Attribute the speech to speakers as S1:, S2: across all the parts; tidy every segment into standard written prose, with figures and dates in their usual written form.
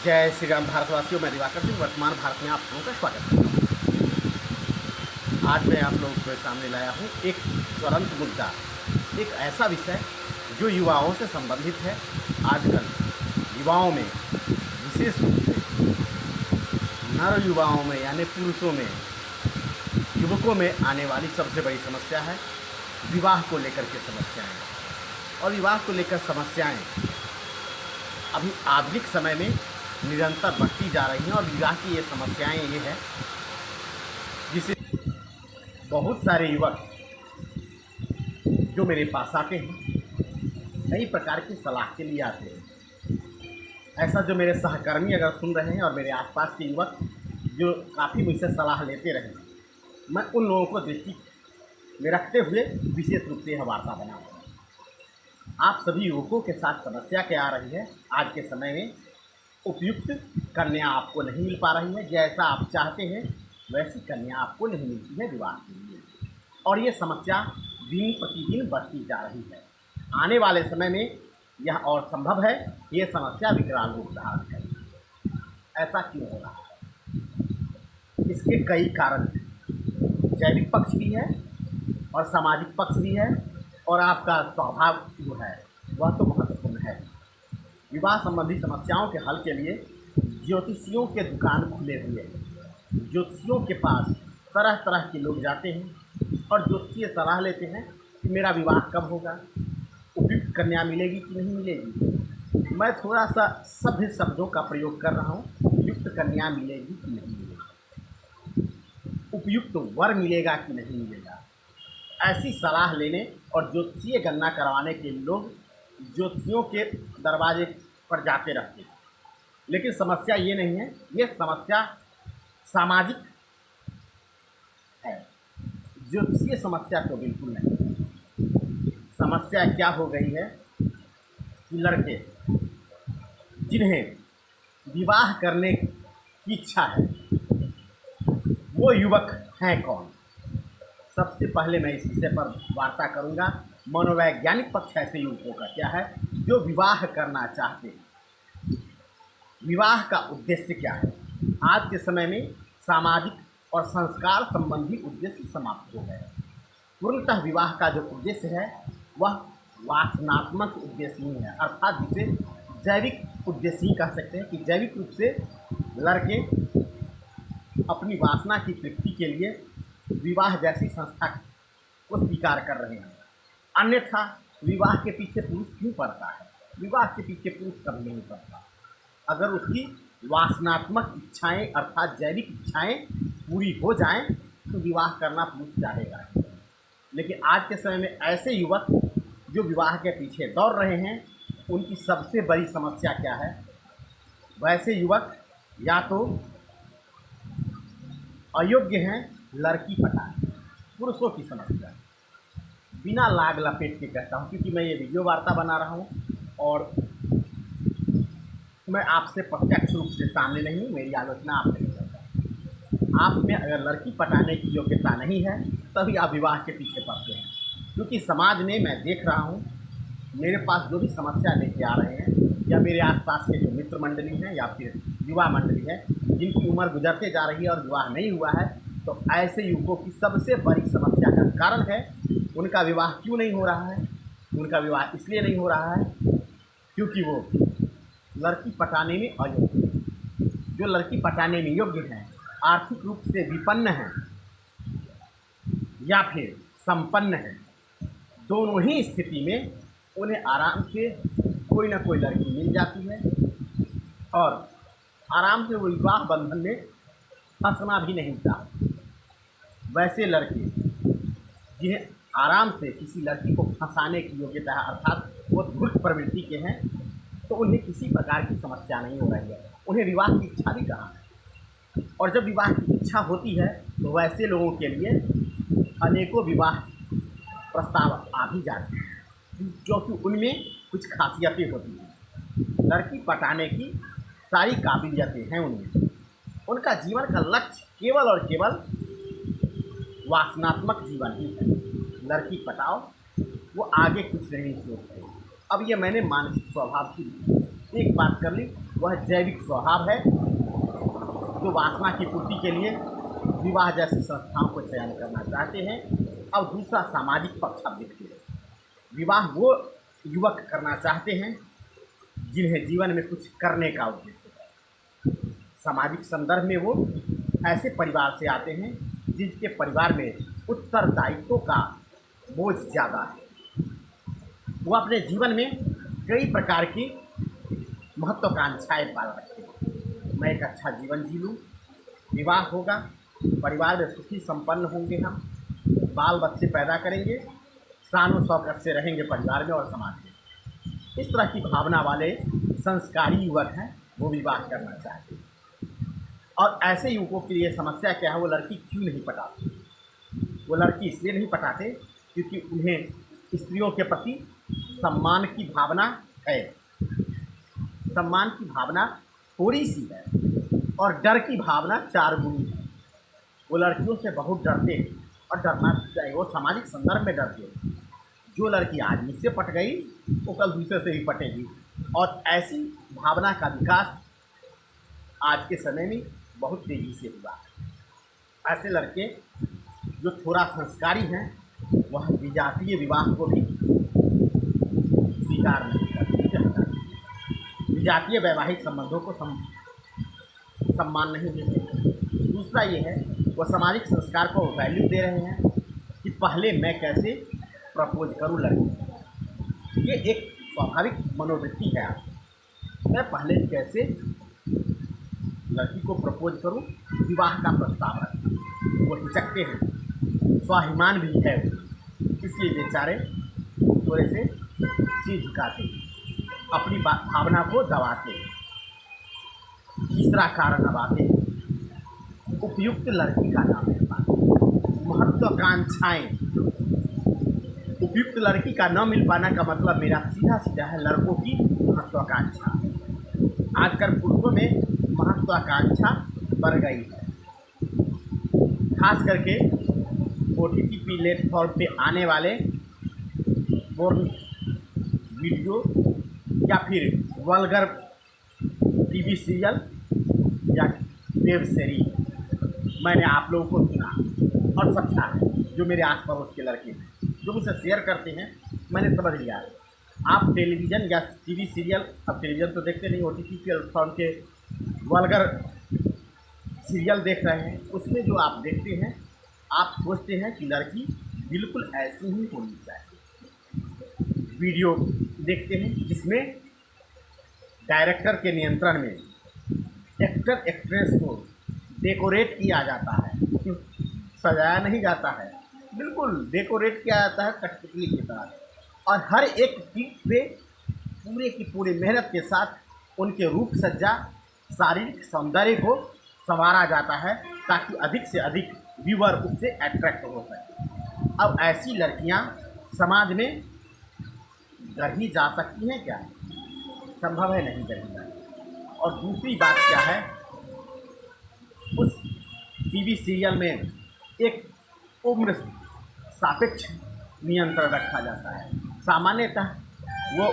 S1: जय श्री राम भारतवासियों, मैं दिवाकर सिंह वर्तमान भारत में आप लोगों का स्वागत करता हूँ। आज मैं आप लोगों के सामने लाया हूँ एक ज्वलंत मुद्दा, एक ऐसा विषय जो युवाओं से संबंधित है। आजकल युवाओं में, विशेष रूप से नर युवाओं में यानी पुरुषों में, युवकों में आने वाली सबसे बड़ी समस्या है विवाह को लेकर के समस्याएं। और विवाह को लेकर समस्याएं अभी आधुनिक समय में निरंतर बढ़ती जा रही हैं। और विवाह की ये समस्याएं ये है जिसे बहुत सारे युवक जो मेरे पास आते हैं कई प्रकार की सलाह के लिए आते हैं। ऐसा जो मेरे सहकर्मी अगर सुन रहे हैं और मेरे आसपास के युवक जो काफ़ी मुझसे सलाह लेते रहे, मैं उन लोगों को दृष्टि में रखते हुए विशेष रूप से यह वार्ता बना रहा हूँ। आप सभी युवकों के साथ समस्या क्या आ रही है, आज के समय में उपयुक्त कन्या आपको नहीं मिल पा रही है, जैसा आप चाहते हैं वैसी कन्या आपको नहीं मिलती है विवाह के लिए, और ये समस्या दिन प्रतिदिन बढ़ती जा रही है। आने वाले समय में यह और संभव है ये समस्या विकराल रूप धारण करे। ऐसा क्यों हो रहा है? इसके कई कारण हैं। जैविक पक्ष भी है और सामाजिक पक्ष भी है, और आपका स्वभाव जो है वह तो महत्वपूर्ण है। विवाह संबंधी समस्याओं के हल के लिए ज्योतिषियों के दुकान खुले हुए हैं। ज्योतिषियों के पास तरह तरह के लोग जाते हैं और ज्योतिषीय सलाह लेते हैं कि मेरा विवाह कब होगा, उपयुक्त कन्या मिलेगी कि नहीं मिलेगी। मैं थोड़ा सा सभ्य शब्दों का प्रयोग कर रहा हूँ। उपयुक्त कन्या मिलेगी कि नहीं मिलेगी, उपयुक्त वर मिलेगा कि नहीं मिलेगा, ऐसी सलाह लेने और ज्योतिषीय गणना करवाने के लोग ज्योतिषियों के दरवाजे पर जाते रहते हैं। लेकिन समस्या ये नहीं है, ये समस्या सामाजिक है, ज्योतिषीय समस्या तो बिल्कुल नहीं। समस्या क्या हो गई है कि लड़के जिन्हें विवाह करने की इच्छा है वो युवक हैं कौन। सबसे पहले मैं इस विषय पर वार्ता करूंगा। मनोवैज्ञानिक पक्ष ऐसे युवकों का क्या है जो विवाह करना चाहते हैं। विवाह का उद्देश्य क्या है? आज के समय में सामाजिक और संस्कार संबंधी उद्देश्य समाप्त हो गए। पूर्णतः विवाह का जो उद्देश्य है वह वासनात्मक उद्देश्य ही है, अर्थात जिसे जैविक उद्देश्य ही कह सकते हैं कि जैविक रूप से लड़के अपनी वासना की तृप्ति के लिए विवाह जैसी संस्था को स्वीकार कर रहे हैं। अन्यथा विवाह के पीछे पुरुष क्यों पड़ता है? विवाह के पीछे पुरुष कभी नहीं पड़ता। अगर उसकी वासनात्मक इच्छाएं अर्थात जैविक इच्छाएं पूरी हो जाएं तो विवाह करना पुरुष चाहेगा। लेकिन आज के समय में ऐसे युवक जो विवाह के पीछे दौड़ रहे हैं उनकी सबसे बड़ी समस्या क्या है? वैसे युवक या तो अयोग्य हैं लड़की पटाने। पुरुषों की समस्या बिना लाग लपेट के कहता हूँ, क्योंकि मैं ये वीडियो वार्ता बना रहा हूँ और मैं आपसे प्रत्यक्ष रूप से सामने नहीं, मेरी आलोचना आप नहीं करता। आप में अगर लड़की पटाने की योग्यता नहीं है तभी आप विवाह के पीछे पड़ते हैं। क्योंकि समाज में मैं देख रहा हूँ, मेरे पास जो भी समस्या लेके आ रहे हैं या मेरे आसपास के जो मित्र मंडली हैं या फिर युवा मंडली है जिनकी उम्र गुजरते जा रही है और विवाह नहीं हुआ है, तो ऐसे युवकों की सबसे बड़ी समस्या का कारण है उनका विवाह क्यों नहीं हो रहा है। उनका विवाह इसलिए नहीं हो रहा है क्योंकि वो लड़की पटाने में अयोग्य हैं। जो लड़की पटाने में योग्य हैं, आर्थिक रूप से विपन्न हैं या फिर संपन्न हैं, दोनों ही स्थिति में उन्हें आराम से कोई ना कोई लड़की मिल जाती है और आराम से वो विवाह बंधन में फंसना भी नहीं चाहते। वैसे लड़के जिन्हें आराम से किसी लड़की को फंसाने की योग्यता है अर्थात वो धूर्त प्रवृत्ति के हैं, तो उन्हें किसी प्रकार की समस्या नहीं हो रही है। उन्हें विवाह की इच्छा भी कहाँ है? और जब विवाह की इच्छा होती है तो वैसे लोगों के लिए अनेकों विवाह प्रस्ताव आ भी जाते हैं क्योंकि उनमें कुछ खासियतें होती हैं। लड़की पटाने की सारी काबिलियतें हैं उनमें। उनका जीवन का लक्ष्य केवल और केवल वासनात्मक जीवन ही है। लड़की पटाओ, वो आगे कुछ नहीं सोचते। अब ये मैंने मानसिक स्वभाव की एक बात कर ली, वह जैविक स्वभाव है जो वासना की पूर्ति के लिए विवाह जैसी संस्थाओं को चयन करना चाहते हैं। और दूसरा सामाजिक पक्ष आप देखिए, विवाह वो युवक करना चाहते हैं जिन्हें जीवन में कुछ करने का उद्देश्य है। सामाजिक संदर्भ में वो ऐसे परिवार से आते हैं जिनके परिवार में उत्तरदायित्वों का बोझ ज़्यादा है। वो अपने जीवन में कई प्रकार की महत्वाकांक्षाएं पाल रखते हैं। मैं एक अच्छा जीवन जी लूँ, विवाह होगा, परिवार में सुखी संपन्न होंगे, हम बाल बच्चे पैदा करेंगे, शान शौकत से रहेंगे परिवार में और समाज में। इस तरह की भावना वाले संस्कारी युवक हैं, वो विवाह करना चाहते हैं। और ऐसे युवकों के लिए समस्या क्या है, वो लड़की क्यों नहीं पटाते? वो लड़की इसलिए नहीं पटाते क्योंकि उन्हें स्त्रियों के प्रति सम्मान की भावना है, सम्मान की भावना थोड़ी सी है, और डर की भावना 4 गुनी है। वो लड़कियों से बहुत डरते हैं, और डरना चाहिए, वो सामाजिक संदर्भ में डरते हैं। जो लड़की आज मुझसे पट गई वो कल दूसरे से भी पटेगी, और ऐसी भावना का विकास आज के समय में बहुत तेज़ी से हुआ है। ऐसे लड़के जो थोड़ा संस्कारी हैं वह विजातीय विवाह को भी स्वीकार नहीं करते, विजातीय वैवाहिक संबंधों को सम्मान नहीं देते। दूसरा ये है, वह सामाजिक संस्कार को वैल्यू दे रहे हैं कि पहले मैं कैसे प्रपोज करूं लड़की। ये एक स्वाभाविक मनोवृत्ति है, मैं पहले कैसे लड़की को प्रपोज करूं, विवाह का प्रस्ताव रखूं। वो हिचकते हैं, स्वाभिमान भी है, इसलिए बेचारे थोड़े से सिर झुकाते हैं, अपनी भावना को दबाते हैं। तीसरा कारण अब आते हैं, उपयुक्त लड़की का नाम मिल पाना, महत्वाकांक्षाएं। उपयुक्त लड़की का न मिल पाना का मतलब मेरा सीधा सीधा है लड़कों की महत्वाकांक्षा। आजकल पुरुषों में महत्वाकांक्षा बढ़ गई है, खास करके OTT प्लेटफॉर्म पे आने वाले पोर्न वीडियो या फिर वल्गर टीवी सीरियल या वेब सीरीज। मैंने आप लोगों को सुना और सच्चा है, जो मेरे आस पड़ोस के लड़के हैं जो मुझसे शेयर करते हैं, मैंने समझ लिया है। आप टेलीविज़न या टीवी सीरियल, अब टेलीविज़न तो देखते नहीं, OTT प्लेटफॉर्म के वल्गर सीरियल देख रहे हैं, उसमें जो आप देखते हैं आप सोचते हैं कि लड़की बिल्कुल ऐसी ही होनी चाहिए। वीडियो देखते हैं जिसमें डायरेक्टर के नियंत्रण में एक्टर एक्ट्रेस को डेकोरेट किया जाता है, सजाया नहीं जाता है, बिल्कुल डेकोरेट किया जाता है कठपुतली की तरह, और हर एक क्लिप पे पूरे की पूरी मेहनत के साथ उनके रूप सज्जा, शारीरिक सौंदर्य को संवारा जाता है ताकि अधिक से अधिक व्यूअर उससे अट्रैक्ट हो सके। अब ऐसी लड़कियां समाज में गढ़ी जा सकती हैं क्या? संभव है, नहीं गढ़ी जा। और दूसरी बात क्या है, उस टीवी सीरियल में एक उम्र सापेक्ष नियंत्रण रखा जाता है। सामान्यतः वो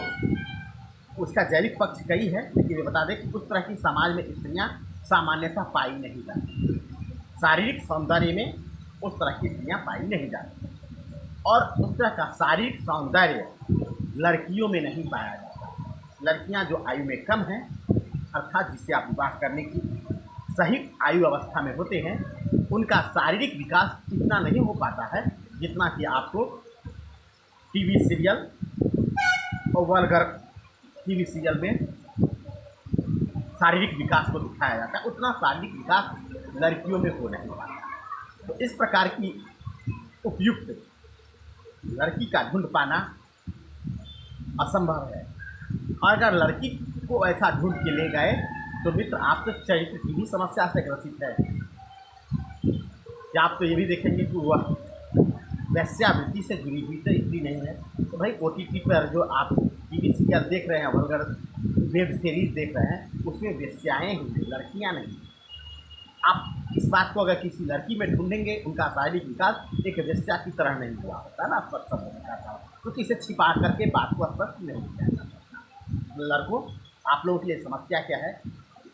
S1: उसका जैविक पक्ष कई है, लेकिन ये बता दें कि उस तरह की समाज में स्त्रियां सामान्यतः पाई नहीं जाती, शारीरिक सौंदर्य में उस तरह की स्त्रियां पाई नहीं जाती, और उस तरह का शारीरिक सौंदर्य लड़कियों में नहीं पाया जाता। लड़कियां जो आयु में कम हैं, अर्थात जिससे आप विवाह करने की सही आयु अवस्था में होते हैं, उनका शारीरिक विकास इतना नहीं हो पाता है जितना कि आपको टीवी सीरियल और वल्गर टीवी सीरियल में शारीरिक विकास को दिखाया जाता है, उतना शारीरिक विकास लड़कियों में हो नहीं पाता। तो इस प्रकार की उपयुक्त लड़की का ढूंढ पाना असंभव है, और अगर लड़की को ऐसा ढूंढ के ले गए तो मित्र आप तो चरित्र की भी समस्या से ग्रसित है। क्या आप तो ये भी देखेंगे कि वह वैश्यावृत्ति से जुड़ी हुई तो स्त्री नहीं है। तो भाई OTT पर जो आप टीवी सीरियल देख रहे हैं, वल्गर वेब सीरीज देख रहे हैं, उसमें वेश्याएँ ही, लड़कियाँ नहीं। आप इस बात को अगर किसी लड़की में ढूंढेंगे, उनका शारीरिक विकास एक वेश्या की तरह नहीं हुआ होता है ना, स्पष्ट समझ में आता है, क्योंकि इसे छिपा करके बात को स्पष्ट नहीं किया जा सकता। लड़कों, आप लोगों के लिए समस्या क्या है?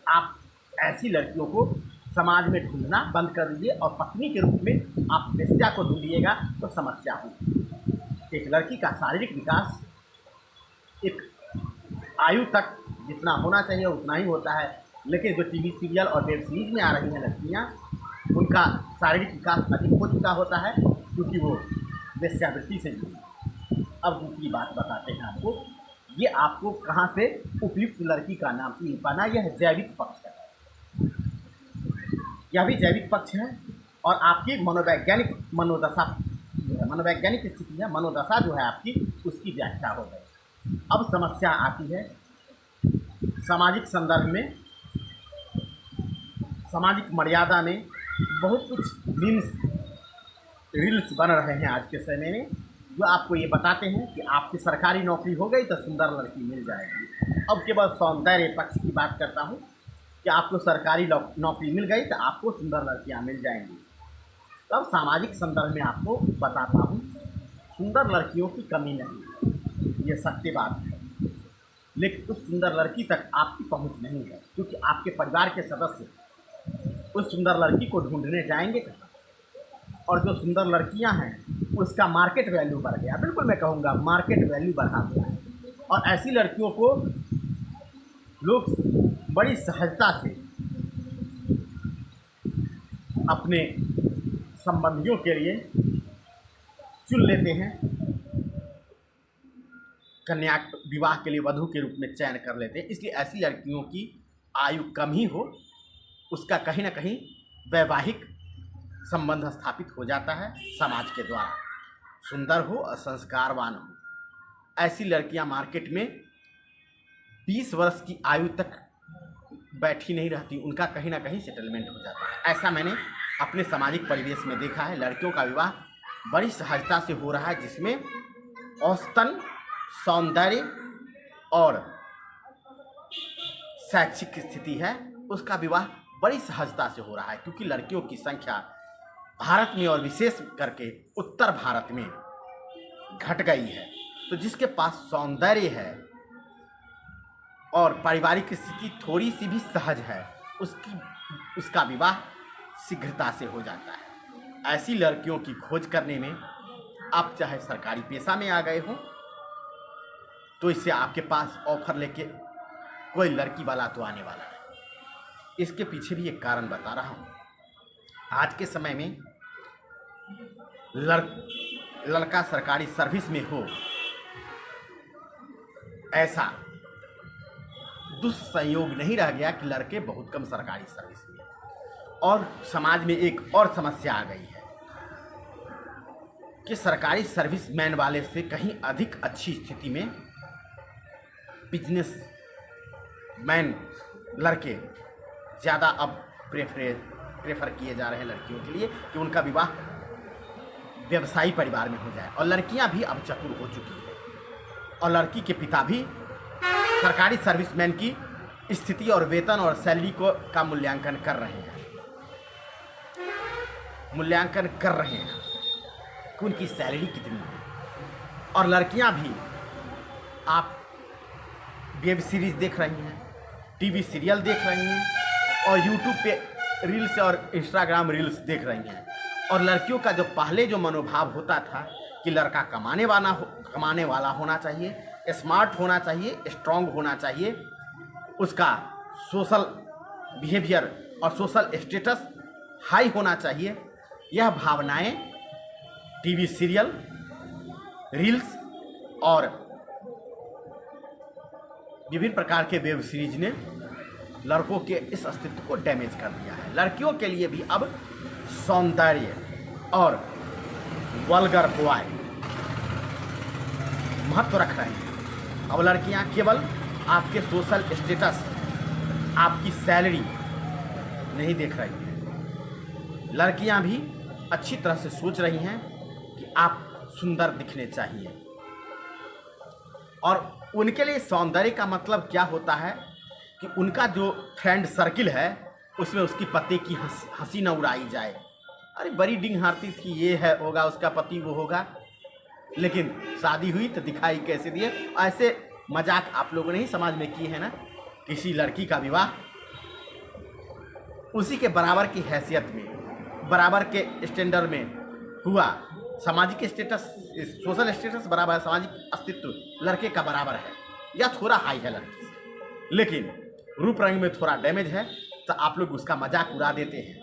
S1: आप ऐसी लड़कियों को समाज में ढूंढना बंद कर दीजिए और पत्नी के रूप में आप वेश्या को ढूंढिएगा तो समस्या होगी। एक लड़की का शारीरिक विकास एक आयु तक जितना होना चाहिए उतना ही होता है, लेकिन जो टीवी सीरियल और वेब सीरीज में आ रही हैं लड़कियाँ, उनका शारीरिक विकास अधिक हो चुका होता है क्योंकि वो वेश्यावृत्ति से जुड़ी। अब दूसरी बात बताते हैं आपको, ये आपको कहाँ से उपयुक्त लड़की का नाम मिल पाना, यह जैविक पक्ष है। यह भी जैविक पक्ष है और आपकी मनोवैज्ञानिक मनोदशा जो है, मनोवैज्ञानिक स्थिति है, मनोदशा जो है आपकी, उसकी व्याख्या हो गई। अब समस्या आती है सामाजिक संदर्भ में, सामाजिक मर्यादा में बहुत कुछ मीम्स रील्स बन रहे हैं आज के समय में, जो आपको ये बताते हैं कि आपकी सरकारी नौकरी हो गई तो सुंदर लड़की मिल जाएगी। अब केवल सौंदर्य पक्ष की बात करता हूँ कि आपको सरकारी नौकरी मिल गई तो आपको सुंदर लड़कियाँ मिल जाएंगी। तब सामाजिक संदर्भ में आपको बताता हूँ, सुंदर लड़कियों की कमी नहीं, ये सत्य बात है, लेकिन उस सुंदर लड़की तक आपकी पहुँच नहीं है क्योंकि आपके परिवार के सदस्य उस सुंदर लड़की को ढूंढने जाएंगे कहाँ? और जो सुंदर लड़कियां हैं उसका मार्केट वैल्यू बढ़ गया, बिल्कुल मैं कहूँगा मार्केट वैल्यू बढ़ा हुआ है, और ऐसी लड़कियों को लोग बड़ी सहजता से अपने संबंधियों के लिए चुन लेते हैं, कन्या विवाह के लिए वधू के रूप में चयन कर लेते हैं। इसलिए ऐसी लड़कियों की आयु कम ही हो, उसका कहीं ना कहीं वैवाहिक संबंध स्थापित हो जाता है समाज के द्वारा। सुंदर हो और संस्कारवान हो, ऐसी लड़कियां मार्केट में 20 वर्ष की आयु तक बैठी नहीं रहती, उनका कहीं ना कहीं सेटलमेंट हो जाता है। ऐसा मैंने अपने सामाजिक परिवेश में देखा है। लड़कियों का विवाह बड़ी सहजता से हो रहा है, जिसमें औसतन सौंदर्य और शैक्षिक स्थिति है, उसका विवाह बड़ी सहजता से हो रहा है क्योंकि लड़कियों की संख्या भारत में और विशेष करके उत्तर भारत में घट गई है। तो जिसके पास सौंदर्य है और पारिवारिक स्थिति थोड़ी सी भी सहज है, उसका विवाह शीघ्रता से हो जाता है। ऐसी लड़कियों की खोज करने में आप चाहे सरकारी पेशा में आ गए हो तो इससे आपके पास ऑफर लेके कोई लड़की वाला तो आने वाला नहीं। इसके पीछे भी एक कारण बता रहा हूँ। आज के समय में लड़का सरकारी सर्विस में हो, ऐसा दुस्संयोग नहीं रह गया कि लड़के बहुत कम सरकारी सर्विस में हैं। और समाज में एक और समस्या आ गई है कि सरकारी सर्विस मैन वाले से कहीं अधिक अच्छी स्थिति में बिजनेस मैन लड़के ज़्यादा अब प्रेफर किए जा रहे हैं लड़कियों के लिए कि उनका विवाह व्यवसायी परिवार में हो जाए। और लड़कियां भी अब चतुर हो चुकी हैं और लड़की के पिता भी सरकारी सर्विसमैन की स्थिति और वेतन और सैलरी का मूल्यांकन कर रहे हैं कि उनकी सैलरी कितनी है। और लड़कियां भी, आप वेब सीरीज़ देख रही हैं, टीवी सीरियल देख रही हैं और यूट्यूब पे रील्स और इंस्टाग्राम रील्स देख रही हैं। और लड़कियों का जो पहले जो मनोभाव होता था कि लड़का कमाने वाला होना चाहिए, स्मार्ट होना चाहिए, स्ट्रांग होना चाहिए, उसका सोशल बिहेवियर और सोशल स्टेटस हाई होना चाहिए, यह भावनाएं टीवी सीरियल, रील्स और विभिन्न प्रकार के वेब सीरीज ने लड़कों के इस अस्तित्व को डैमेज कर दिया है। लड़कियों के लिए भी अब सौंदर्य और वल्गर बॉय महत्व रख रहे हैं। अब लड़कियां केवल आपके सोशल स्टेटस, आपकी सैलरी नहीं देख रही हैं, लड़कियां भी अच्छी तरह से सोच रही हैं कि आप सुंदर दिखने चाहिए। और उनके लिए सौंदर्य का मतलब क्या होता है कि उनका जो फ्रेंड सर्किल है उसमें उसकी पति की हंसी न उड़ाई जाए। अरे बड़ी डिंग हारती थी, ये है होगा उसका पति, वो होगा, लेकिन शादी हुई तो दिखाई कैसे दिए। ऐसे मजाक आप लोगों ने ही समाज में किए हैं ना, किसी लड़की का विवाह उसी के बराबर की हैसियत में, बराबर के स्टैंडर्ड में हुआ, सामाजिक स्टेटस, सोशल स्टेटस बराबर है, सामाजिक अस्तित्व लड़के का बराबर है या थोड़ा हाई है लड़की से, लेकिन रूप रंग में थोड़ा डैमेज है, तो आप लोग उसका मजाक उड़ा देते हैं।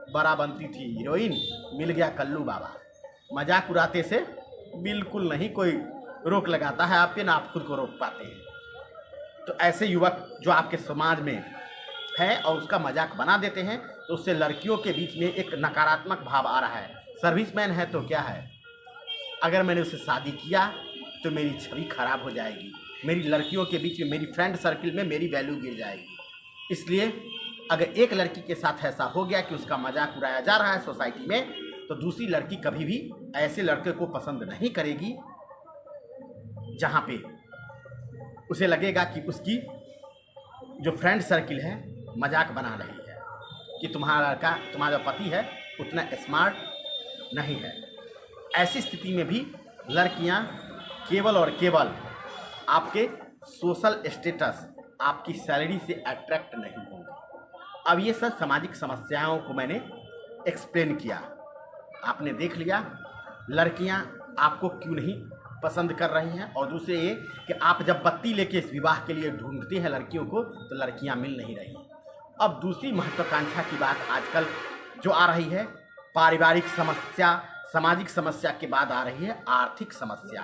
S1: बड़ा बनती थी हीरोइन, मिल गया कल्लू बाबा। मजाक उड़ाते से बिल्कुल नहीं कोई रोक लगाता है आप पे, ना आप खुद को रोक पाते हैं। तो ऐसे युवक जो आपके समाज में है और उसका मजाक बना देते हैं, तो उससे लड़कियों के बीच में एक नकारात्मक भाव आ रहा है। सर्विसमैन है तो क्या है, अगर मैंने उससे शादी किया तो मेरी छवि खराब हो जाएगी, मेरी लड़कियों के बीच में, मेरी फ्रेंड सर्किल में मेरी वैल्यू गिर जाएगी। इसलिए अगर एक लड़की के साथ ऐसा हो गया कि उसका मजाक उड़ाया जा रहा है सोसाइटी में, तो दूसरी लड़की कभी भी ऐसे लड़के को पसंद नहीं करेगी जहाँ पे उसे लगेगा कि उसकी जो फ्रेंड सर्किल है मजाक बना रही है कि तुम्हारा लड़का, तुम्हारा पति है उतना स्मार्ट नहीं है। ऐसी स्थिति में भी लड़कियां केवल और केवल आपके सोशल स्टेटस, आपकी सैलरी से अट्रैक्ट नहीं होंगी। अब ये सब सामाजिक समस्याओं को मैंने एक्सप्लेन किया, आपने देख लिया लड़कियां आपको क्यों नहीं पसंद कर रही हैं, और दूसरे ये कि आप जब बत्ती लेके इस विवाह के लिए ढूंढते हैं लड़कियों को, तो लड़कियां मिल नहीं रही। अब दूसरी महत्वाकांक्षा की बात आजकल जो आ रही है, पारिवारिक समस्या, सामाजिक समस्या के बाद आ रही है आर्थिक समस्या।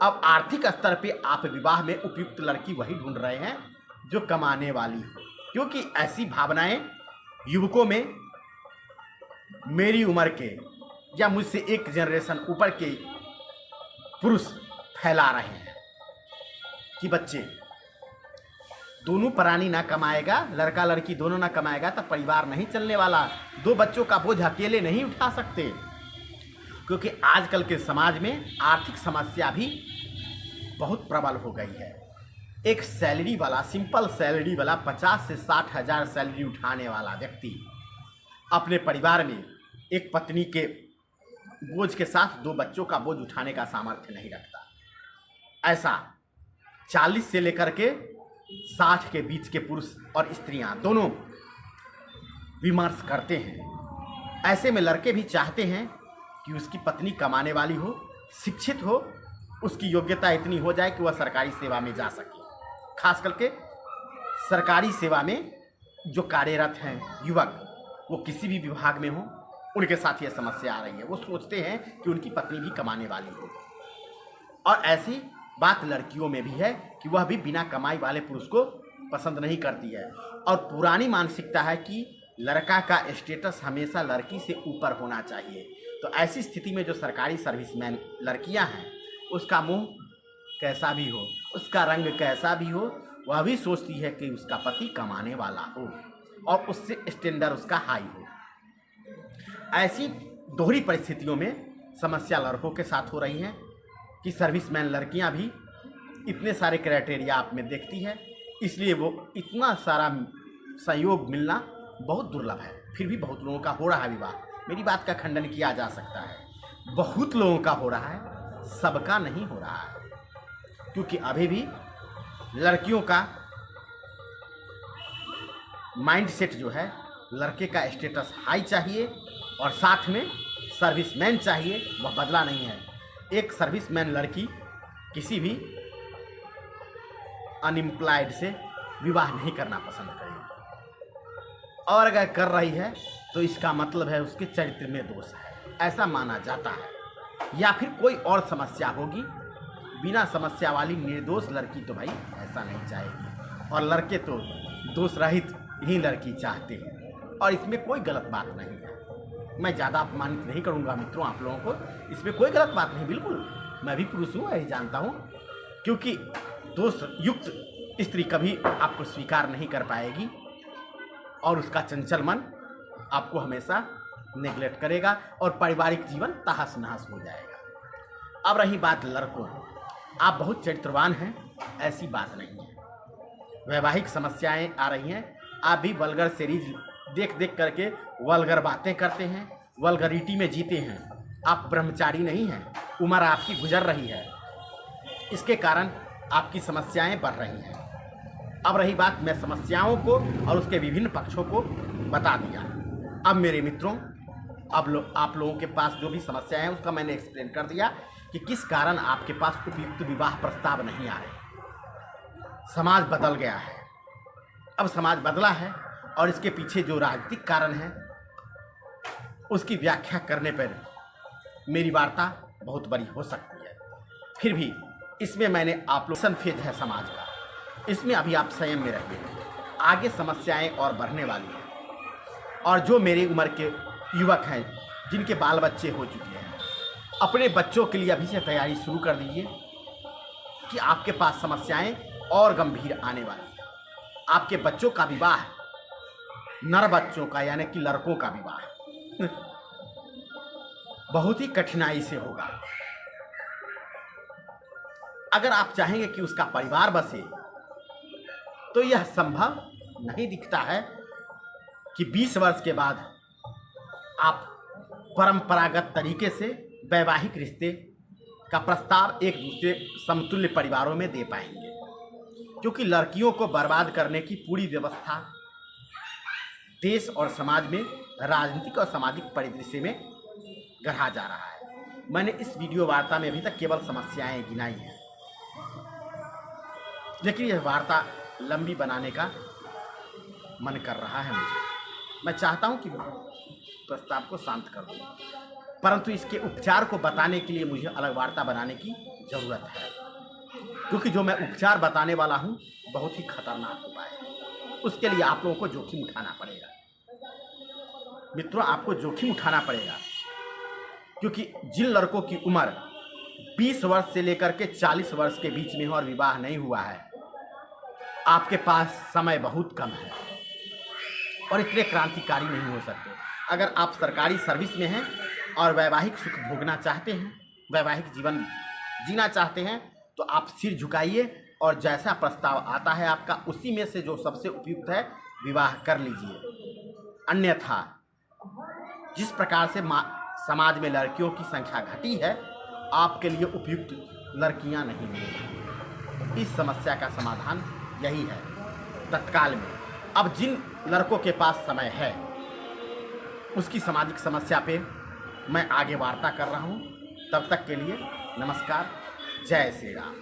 S1: अब आर्थिक स्तर पे आप विवाह में उपयुक्त लड़की वही ढूंढ रहे हैं जो कमाने वाली हो, क्योंकि ऐसी भावनाएं युवकों में, मेरी उम्र के या मुझसे एक जनरेशन ऊपर के पुरुष फैला रहे हैं कि बच्चे दोनों प्राणी ना कमाएगा, लड़का लड़की दोनों ना कमाएगा तो परिवार नहीं चलने वाला। 2 बच्चों का बोझ अकेले नहीं उठा सकते, क्योंकि आजकल के समाज में आर्थिक समस्या भी बहुत प्रबल हो गई है। एक सैलरी वाला, सिंपल सैलरी वाला 50 से 60 हज़ार सैलरी उठाने वाला व्यक्ति अपने परिवार में एक पत्नी के बोझ के साथ 2 बच्चों का बोझ उठाने का सामर्थ्य नहीं रखता। ऐसा 40 से लेकर के 60 के बीच के पुरुष और स्त्रियां दोनों विमर्श करते हैं। ऐसे में लड़के भी चाहते हैं कि उसकी पत्नी कमाने वाली हो, शिक्षित हो, उसकी योग्यता इतनी हो जाए कि वह सरकारी सेवा में जा सके। खास करके सरकारी सेवा में जो कार्यरत हैं युवक, वो किसी भी विभाग में हो, उनके साथ यह समस्या आ रही है। वो सोचते हैं कि उनकी पत्नी भी कमाने वाली हो, और ऐसी बात लड़कियों में भी है कि वह भी बिना कमाई वाले पुरुष को पसंद नहीं करती है। और पुरानी मानसिकता है कि लड़का का स्टेटस हमेशा लड़की से ऊपर होना चाहिए। तो ऐसी स्थिति में जो सरकारी सर्विसमैन लड़कियां हैं, उसका मुंह कैसा भी हो, उसका रंग कैसा भी हो, वह भी सोचती है कि उसका पति कमाने वाला हो और उससे स्टैंडर्ड उसका हाई हो। ऐसी दोहरी परिस्थितियों में समस्या लड़कों के साथ हो रही है कि सर्विसमैन लड़कियां भी इतने सारे क्राइटेरिया आप में देखती है, इसलिए वो इतना सारा सहयोग मिलना बहुत दुर्लभ है। फिर भी बहुत लोगों का हो रहा है विवाह, मेरी बात का खंडन किया जा सकता है। बहुत लोगों का हो रहा है, सबका नहीं हो रहा है, क्योंकि अभी भी लड़कियों का माइंडसेट जो है, लड़के का स्टेटस हाई चाहिए और साथ में सर्विसमैन चाहिए, वह बदला नहीं है। एक सर्विसमैन लड़की किसी भी अनएम्प्लॉयड से विवाह नहीं करना पसंद करेगी, और अगर कर रही है तो इसका मतलब है उसके चरित्र में दोष है, ऐसा माना जाता है। या फिर कोई और समस्या होगी, बिना समस्या वाली निर्दोष लड़की तो भाई ऐसा नहीं चाहेगी, और लड़के तो दोष रहित ही लड़की चाहते हैं, और इसमें कोई गलत बात नहीं है। मैं ज़्यादा अपमानित नहीं करूँगा मित्रों आप लोगों को, इसमें कोई गलत बात नहीं, बिल्कुल मैं भी पुरुष हूँ, यही जानता हूँ, क्योंकि दोष युक्त स्त्री कभी आपको स्वीकार नहीं कर पाएगी और उसका चंचल मन आपको हमेशा नेग्लेक्ट करेगा और पारिवारिक जीवन तहस नहस हो जाएगा। अब रही बात लड़कों, आप बहुत चरित्रवान हैं, ऐसी बात नहीं है। वैवाहिक समस्याएं आ रही हैं, आप भी वल्गर सीरीज देख देख करके वल्गर बातें करते हैं, वल्गरिटी में जीते हैं। आप ब्रह्मचारी नहीं हैं, उम्र आपकी गुजर रही है, इसके कारण आपकी समस्याएं बढ़ रही हैं। अब रही बात, मैं समस्याओं को और उसके विभिन्न पक्षों को बता दिया। अब मेरे मित्रों, अब आप लोगों के पास जो भी समस्या है उसका मैंने एक्सप्लेन कर दिया कि किस कारण आपके पास उपयुक्त विवाह प्रस्ताव नहीं आ रहे। समाज बदल गया है, अब समाज बदला है और इसके पीछे जो राजनीतिक कारण है उसकी व्याख्या करने पर मेरी वार्ता बहुत बड़ी हो सकती है। फिर भी इसमें मैंने आप लोग फेज है समाज का, इसमें अभी आप संयम में रहिए। आगे समस्याएं और बढ़ने वाली हैं और जो मेरी उम्र के युवक हैं जिनके बाल बच्चे हो चुके हैं, अपने बच्चों के लिए अभी से तैयारी शुरू कर दीजिए कि आपके पास समस्याएं और गंभीर आने वाली हैं। आपके बच्चों का विवाह, नर बच्चों का यानी कि लड़कों का विवाह बहुत ही कठिनाई से होगा। अगर आप चाहेंगे कि उसका परिवार बसे तो यह संभव नहीं दिखता है कि 20 वर्ष के बाद आप परंपरागत तरीके से वैवाहिक रिश्ते का प्रस्ताव एक दूसरे समतुल्य परिवारों में दे पाएंगे, क्योंकि लड़कियों को बर्बाद करने की पूरी व्यवस्था देश और समाज में राजनीतिक और सामाजिक परिदृश्य में गढ़ा जा रहा है। मैंने इस वीडियो वार्ता में अभी तक केवल समस्याएं गिनाई हैं, लेकिन यह वार्ता लंबी बनाने का मन कर रहा है मुझे। मैं चाहता हूं कि प्रस्ताव को शांत कर दूं, परंतु इसके उपचार को बताने के लिए मुझे अलग वार्ता बनाने की ज़रूरत है, क्योंकि जो मैं उपचार बताने वाला हूं बहुत ही खतरनाक उपाय है। उसके लिए आप लोगों को जोखिम उठाना पड़ेगा मित्रों, आपको जोखिम उठाना पड़ेगा, क्योंकि जिन लड़कों की उम्र 20 वर्ष से लेकर के 40 वर्ष के बीच में हो और विवाह नहीं हुआ है, आपके पास समय बहुत कम है और इतने क्रांतिकारी नहीं हो सकते। अगर आप सरकारी सर्विस में हैं और वैवाहिक सुख भोगना चाहते हैं, वैवाहिक जीवन जीना चाहते हैं, तो आप सिर झुकाइए और जैसा प्रस्ताव आता है आपका, उसी में से जो सबसे उपयुक्त है विवाह कर लीजिए। अन्यथा जिस प्रकार से समाज में लड़कियों की संख्या घटी है, आपके लिए उपयुक्त लड़कियां नहीं मिलेंगी। इस समस्या का समाधान यही है तत्काल में। अब जिन लड़कों के पास समय है उसकी सामाजिक समस्या पे मैं आगे वार्ता कर रहा हूँ। तब तक के लिए नमस्कार, जय श्री राम।